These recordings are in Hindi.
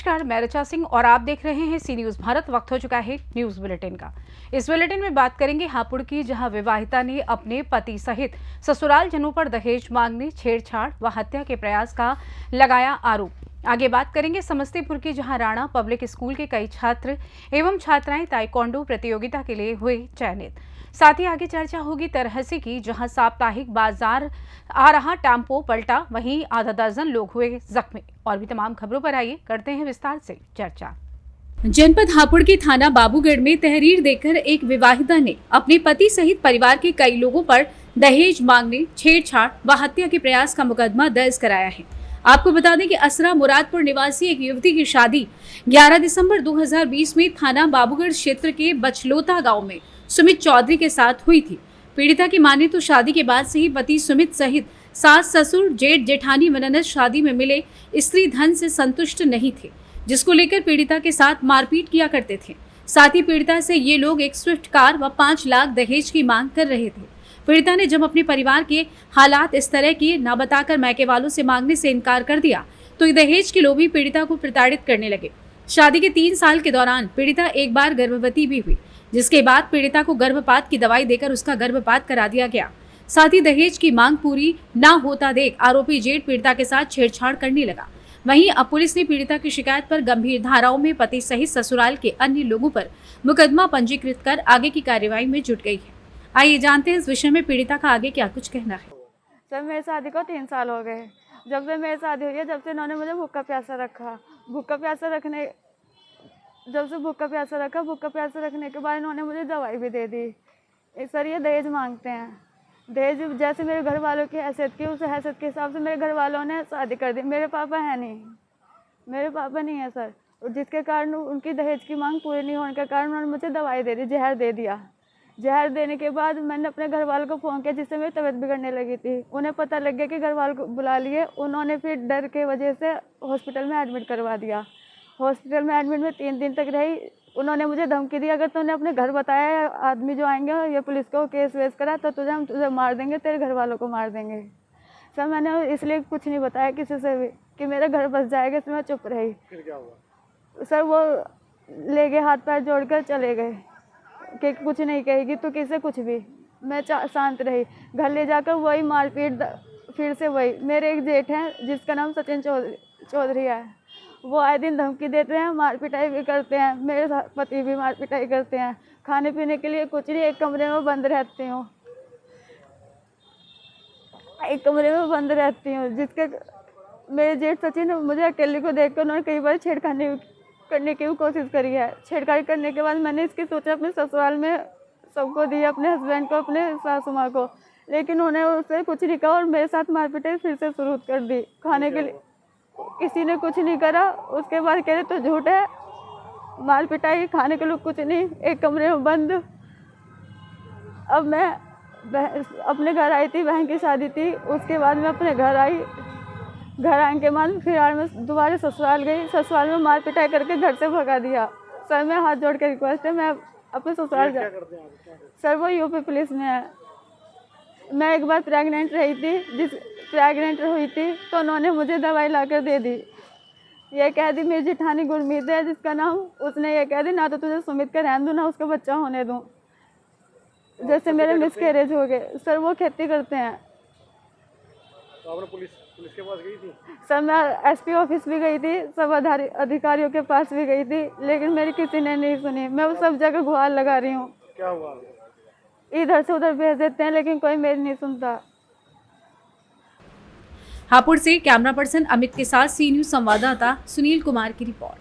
नमस्कार, मैं ऋचा सिंह और आप देख रहे हैं सी न्यूज भारत। वक्त हो चुका है न्यूज बुलेटिन का। इस बुलेटिन में बात करेंगे हापुड़ की, जहां विवाहिता ने अपने पति सहित ससुराल जनों पर दहेज मांगने, छेड़छाड़ व हत्या के प्रयास का लगाया आरोप। आगे बात करेंगे समस्तीपुर की, जहां राणा पब्लिक स्कूल के कई छात्र एवं छात्राएं ताइक्वांडो प्रतियोगिता के लिए हुए चयनित। साथ ही आगे चर्चा होगी तरहसी की, जहां साप्ताहिक बाजार आ रहा टेम्पो पलटा, वहीं आधा दर्जन लोग हुए जख्मी। और भी तमाम खबरों पर आइए करते हैं विस्तार से चर्चा। जनपद हापुड़ के थाना बाबूगढ़ में तहरीर देकर एक विवाहिता ने अपने पति सहित परिवार के कई लोगों पर दहेज मांगने, छेड़छाड़ व हत्या के प्रयास का मुकदमा दर्ज कराया है। आपको बता दें कि असरा मुरादपुर निवासी एक युवती की शादी 11 दिसंबर 2020 में थाना बाबूगढ़ क्षेत्र के बचलोता गांव में सुमित चौधरी के साथ हुई थी। पीड़िता की माने तो शादी के बाद से ही पति सुमित सहित सास, ससुर, जेठ, जेठानी व ननद शादी में मिले स्त्री धन से संतुष्ट नहीं थे, जिसको लेकर पीड़िता के साथ मारपीट किया करते थे। साथ ही पीड़िता से ये लोग एक स्विफ्ट कार व 5 लाख दहेज की मांग कर रहे थे। पीड़िता ने जब अपने परिवार के हालात इस तरह की न बताकर मायके वालों से मांगने से इनकार कर दिया, तो दहेज के लोभी पीड़िता को प्रताड़ित करने लगे। शादी के 3 साल के दौरान पीड़िता एक बार गर्भवती भी हुई, जिसके बाद पीड़िता को गर्भपात की दवाई देकर उसका गर्भपात करा दिया गया। साथ ही दहेज की मांग पूरी न होता देख आरोपी जेठ पीड़िता के साथ छेड़छाड़ करने लगा। वहीं अब पुलिस ने पीड़िता की शिकायत पर गंभीर धाराओं में पति सहित ससुराल के अन्य लोगों पर मुकदमा पंजीकृत कर आगे की कार्यवाही में जुट गई है। आइए जानते हैं इस विषय में पीड़िता का आगे क्या कुछ कहना है। सर, मेरी शादी को 3 साल हो गए। जब से मेरी शादी हुई है, जब से इन्होंने मुझे भूखा प्यासा रखा। भूखा प्यासा रखने के बाद इन्होंने मुझे दवाई भी दे दी। सर, ये दहेज मांगते हैं। दहेज जैसे मेरे घर वालों की हैसियत की, उस हैसियत के हिसाब से मेरे घर वालों ने शादी कर दी। मेरे पापा नहीं है सर, जिसके कारण उनकी दहेज की मांग पूरी नहीं होने के कारण उन्होंने मुझे दवाई दे दी, जहर दे दिया। जहर देने के बाद मैंने अपने घर वालों को फ़ोन किया, जिससे मेरी तबीयत बिगड़ने लगी थी। उन्हें पता लग गया कि घर वालों को बुला लिए। उन्होंने फिर डर के वजह से हॉस्पिटल में एडमिट करवा दिया। हॉस्पिटल में एडमिट में 3 दिन तक रही। उन्होंने मुझे धमकी दी, अगर तूने अपने घर बताया आदमी जो आएंगे ये पुलिस को केस वेस करा तो हम तुझे मार देंगे, तेरे घर वालों को मार देंगे। सर, मैंने इसलिए कुछ नहीं बताया किसी से भी कि मेरा घर बस जाएगा, इसलिए मैं चुप रही। फिर क्या हुआ? सर, वो ले गए, हाथ पैर जोड़कर चले गए कि कुछ नहीं कहेगी तो किसे कुछ भी। मैं शांत रही। घर ले जाकर वही मारपीट, फिर से वही। मेरे एक जेठ हैं जिसका नाम सचिन चौधरी है, वो आए दिन धमकी देते हैं, मार पिटाई भी करते हैं। मेरे पति भी मार पिटाई करते हैं। खाने पीने के लिए कुछ नहीं, एक कमरे में बंद रहती हूँ। जिसके मेरे जेठ सचिन मुझे अकेले को देखकर उन्होंने कई बार छेड़खानी करने की भी कोशिश करी है। छेड़खानी करने के बाद मैंने इसकी सूचना अपने ससुराल में सबको दी, अपने हस्बैंड को, अपने सासू माँ को, लेकिन उन्हें उससे कुछ नहीं कहा और मेरे साथ मार पिटाई फिर से शुरू कर दी। खाने के लिए किसी ने कुछ नहीं करा। उसके बाद कह रहे तो झूठ है, मार पिटाई, खाने के लिए कुछ नहीं, एक कमरे में बंद। अब मैं अपने घर आई थी, बहन की शादी थी। उसके बाद मैं अपने घर आई। घर आने के बाद फिर मैं दोबारा ससुराल गई। ससुराल में मार पिटाई करके घर से भगा दिया। सर, मैं हाथ जोड़ के रिक्वेस्ट है, मैं अपने ससुराल जा। सर, वो यूपी पुलिस में है। मैं एक बार प्रेग्नेंट हुई थी तो उन्होंने मुझे दवाई लाकर दे दी। ये कह दी मेरी जेठानी गुरमीत है जिसका नाम, उसने ये कह दी ना तो तुझे सुमित का रहने दूँ ना उसका बच्चा होने दूँ। जैसे मेरे मिसकैरेज हो गए। सर, वो खेती करते हैं। तो आपने पुलिस के पास गई थी? सर, मैं एसपी ऑफिस भी गई थी, सब अधिकारियों के पास भी गई थी, लेकिन मेरी किसी ने नहीं सुनी। मैं वो सब जगह गुहार लगा रही हूँ। क्या हुआ? इधर से उधर भेज देते हैं, लेकिन कोई मेरी नहीं सुनता। हापुड़ से कैमरा पर्सन अमित के साथ सी न्यूज संवाददाता सुनील कुमार की रिपोर्ट।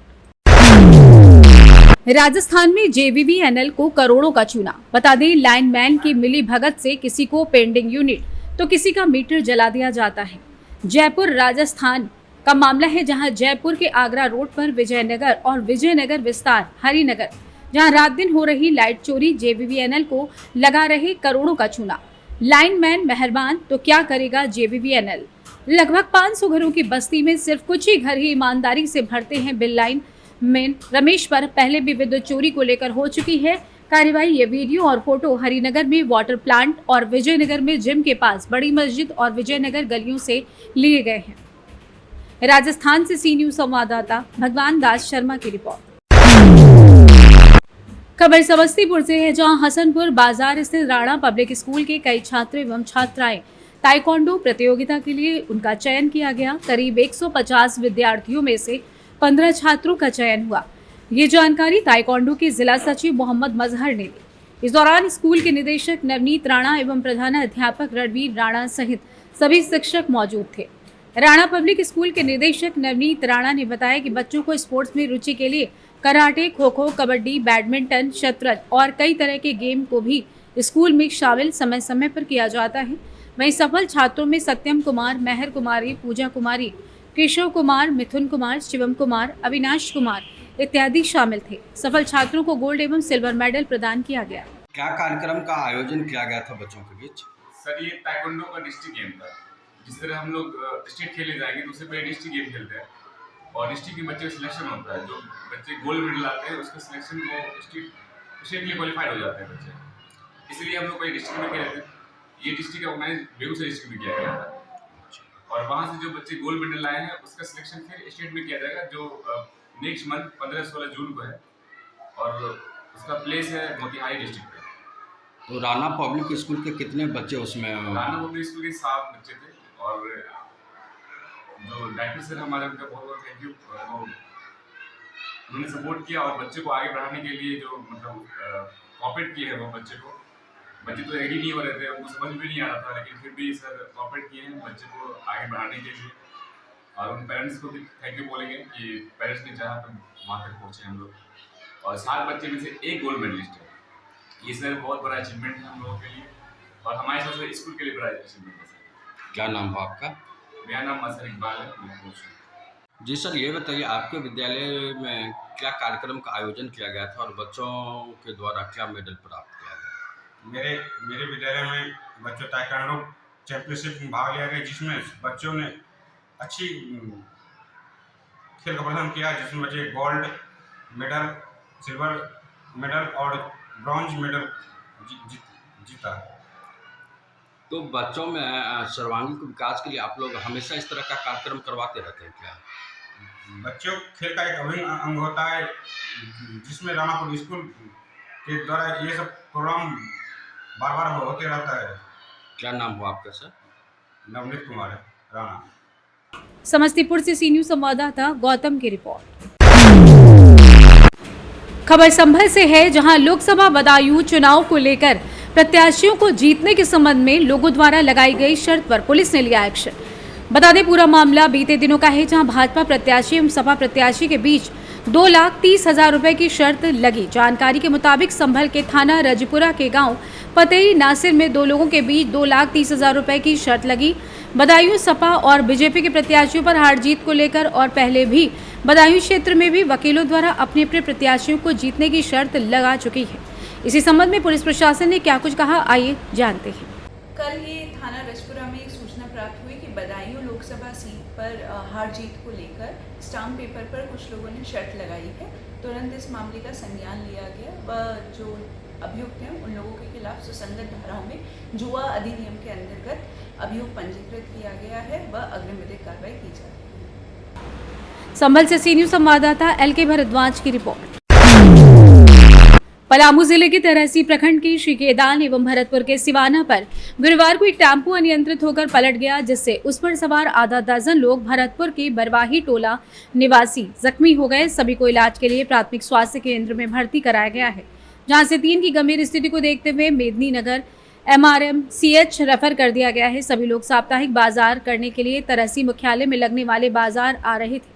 राजस्थान में JVVNL को करोड़ों का चूना। बता दें, लाइनमैन की मिली भगत से किसी को पेंडिंग यूनिट तो किसी का मीटर जला दिया जाता है। जयपुर राजस्थान का मामला है, जहां जयपुर के आगरा रोड पर विजयनगर और विजयनगर विस्तार हरिनगर, जहां रात दिन हो रही लाइट चोरी JVVNL को लगा रहे करोड़ों का चूना। लाइनमैन मेहरबान तो क्या करेगा JVVNL। लगभग 500 घरों की बस्ती में सिर्फ कुछ ही घर ही ईमानदारी से भरते हैं बिल। लाइन मैन रमेश पर पहले भी विद्युत चोरी को लेकर हो चुकी है कार्रवाई। ये वीडियो और फोटो हरिनगर में वाटर प्लांट और विजयनगर में जिम के पास बड़ी मस्जिद और विजयनगर गलियों से लिए गए हैं। राजस्थान से सी न्यूज संवाददाता भगवान दास शर्मा की रिपोर्ट। खबर समस्तीपुर से है, जहां हसनपुर बाजार स्थित राणा पब्लिक स्कूल के कई छात्र एवं छात्राएं ताइक्वांडो प्रतियोगिता के लिए उनका चयन किया गया। करीब 150 विद्यार्थियों में से 15 छात्रों का चयन हुआ। ये जानकारी ताइक्वांडो के जिला सचिव मोहम्मद मजहर ने दी। इस दौरान स्कूल के निदेशक नवनीत राणा एवं प्रधान अध्यापक रणवीर राणा सहित सभी शिक्षक मौजूद थे। राणा पब्लिक स्कूल के निदेशक नवनीत राणा ने बताया कि बच्चों को स्पोर्ट्स में रुचि के लिए कराटे, खो खो, कबड्डी, बैडमिंटन, शतरंज और कई तरह के गेम को भी स्कूल में शामिल समय समय पर किया जाता है। वहीं सफल छात्रों में सत्यम कुमार, मेहर कुमारी, पूजा कुमारी, केशव कुमार, मिथुन कुमार, शिवम कुमार, अविनाश कुमार इत्यादि शामिल थे। सफल छात्रों को गोल्ड एवं सिल्वर मेडल प्रदान किया गया। क्या कार्यक्रम का आयोजन किया गया था बच्चों के बीच? सर, ये ताइक्वांडो का डिस्ट्रिक्ट गेम था। जिस तरह हम लोग स्टेट खेले जाएंगे तो उससे पहले डिस्ट्रिक्ट गेम खेलते हैं और डिस्ट्रिक्ट के बच्चे का सिलेक्शन होता है। जो बच्चे गोल्ड मेडल आते हैं उसका सिलेक्शन को स्टेट के लिए क्वालिफाइड हो जाते हैं बच्चे। इसलिए हम लोग कोई डिस्ट्रिक्ट में खेले थे। ये डिस्ट्रिक्ट ऑर्गेनाइज बेगूसराय डिस्ट्रिक्ट में किया गया था और वहाँ से जो बच्चे गोल्ड मेडल आए हैं उसका सिलेक्शन फिर स्टेट में किया जाएगा, जो नेक्स्ट मंथ 15-16 जून को है और उसका प्लेस है मोतिहारी डिस्ट्रिक्ट में। तो राणा पब्लिक स्कूल के कितने बच्चे उसमें? राणा पब्लिक स्कूल के 7 बच्चे थे और जो डायरेक्टर सर हमारे, उनका बहुत बहुत थैंक यू। उन्होंने सपोर्ट किया और बच्चे को आगे बढ़ाने के लिए जो मतलब कॉपरेट किए हैं वो बच्चे तो रेडी नहीं हो रहे थे, उनको समझ भी नहीं आ रहा था, लेकिन फिर भी सर कॉपरेट किए हैं बच्चे को आगे बढ़ाने के लिए। और उन पेरेंट्स को भी थैंक यू बोलेंगे कि पेरेंट्स ने चाहा तो वहाँ तक पहुँचे हम लोग। और 7 बच्चे में से 1 गोल्ड मेडलिस्ट है। ये सर बहुत बड़ा अचीवमेंट है हम लोगों के लिए और हमारे हिसाब से स्कूल के लिए बड़ा अचीवमेंट है सर। क्या नाम है आपका? मेरा नाम सर इकबाल है, मैं कोच हूँ। जी सर, ये बताइए आपके विद्यालय में क्या कार्यक्रम का आयोजन किया गया था और बच्चों के द्वारा क्या मेडल प्राप्त किया गया? मेरे विद्यालय में बच्चों ताइक्वांडो चैंपियनशिप में भाग लिया गया, जिसमें बच्चों ने अच्छी खेल का प्रदर्शन किया, जिसमें बच्चे गोल्ड मेडल, सिल्वर मेडल और ब्रॉन्ज मेडल जीता। तो बच्चों में सर्वांगीण विकास के लिए आप लोग हमेशा इस तरह का कार्यक्रम करवाते रहते हैं क्या? बच्चों खेल का एक अभिन्न अंग होता है, जिसमें राणा पब्लिक स्कूल के द्वारा ये सब प्रोग्राम बार बार होते रहता है। क्या नाम हुआ आपका सर? नवनीत कुमार है, राणा। समस्तीपुर से सी न्यूज संवाददाता गौतम की रिपोर्ट। खबर संभल से है, जहां लोकसभा बदायूं चुनाव को लेकर प्रत्याशियों को जीतने के संबंध में लोगों द्वारा लगाई गई शर्त पर पुलिस ने लिया एक्शन। बता दें, पूरा मामला बीते दिनों का है, जहां भाजपा प्रत्याशी एवं सपा प्रत्याशी के बीच 2,30,000 रुपए की शर्त लगी। जानकारी के मुताबिक संभल के थाना रजपुरा के गांव फतेही नासिर में 2 लोगों के बीच 2,30,000 रुपए की शर्त लगी। बदायूं सपा और बीजेपी के प्रत्याशियों पर हार जीत को लेकर और पहले भी बदायूं क्षेत्र में भी वकीलों द्वारा अपने अपने प्रत्याशियों को जीतने की शर्त लगा चुकी है। इसी संबंध में पुलिस प्रशासन ने क्या कुछ कहा, आइए जानते हैं। कल ये थाना रजपुरा में एक सूचना प्राप्त हुई कि बदायूं लोकसभा सीट पर हार जीत को लेकर स्टाम्प पेपर पर कुछ लोगों ने शर्त लगाई है। तुरंत इस मामले का संज्ञान लिया गया व जो अभियुक्त हैं उन लोगों के खिलाफ सुसंगत धाराओं में जुआ अधिनियम के अंतर्गत अभियोग पंजीकृत किया गया है व अग्रिम विधिक कार्रवाई की जा रही है। संभल से सी न्यूज संवाददाता एल.के. भारद्वाज की रिपोर्ट। पलामू जिले के तरहसी प्रखंड के श्रीकेदान एवं भरतपुर के सिवाना पर गुरुवार को एक टेम्पो अनियंत्रित होकर पलट गया, जिससे उस पर सवार आधा दर्जन लोग भरतपुर के बरवाही टोला निवासी जख्मी हो गए। सभी को इलाज के लिए प्राथमिक स्वास्थ्य केंद्र में भर्ती कराया गया है, जहां से 3 की गंभीर स्थिति को देखते हुए मेदिनी नगर MRMCH रेफर कर दिया गया है। सभी लोग साप्ताहिक बाजार करने के लिए तरहसी मुख्यालय में लगने वाले बाजार आ रहे थे।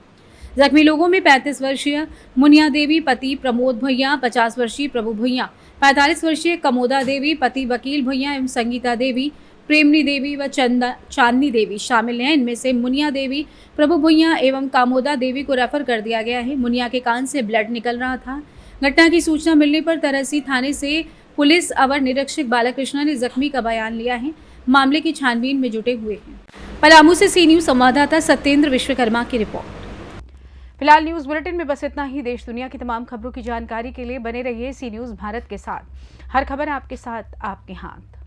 जख्मी लोगों में 35 वर्षीय मुनिया देवी पति प्रमोद भुइयां, 50 वर्षीय प्रभु भुइयां, 45 वर्षीय कमोदा देवी पति वकील भुइयां एवं संगीता देवी, प्रेमनी देवी व चांदनी देवी शामिल हैं। इनमें से मुनिया देवी, प्रभु भुइयां एवं कामोदा देवी को रेफर कर दिया गया है। मुनिया के कान से ब्लड निकल रहा था। घटना की सूचना मिलने पर तरहसी थाने से पुलिस अवर निरीक्षक बालाकृष्णा ने जख्मी का बयान लिया है। मामले की छानबीन में जुटे हुए हैं। पलामू से सी न्यूज संवाददाता सत्येंद्र विश्वकर्मा की रिपोर्ट। फिलहाल न्यूज बुलेटिन में बस इतना ही। देश दुनिया की तमाम खबरों की जानकारी के लिए बने रहिए सी न्यूज भारत के साथ। हर खबर आपके साथ, आपके हाथ।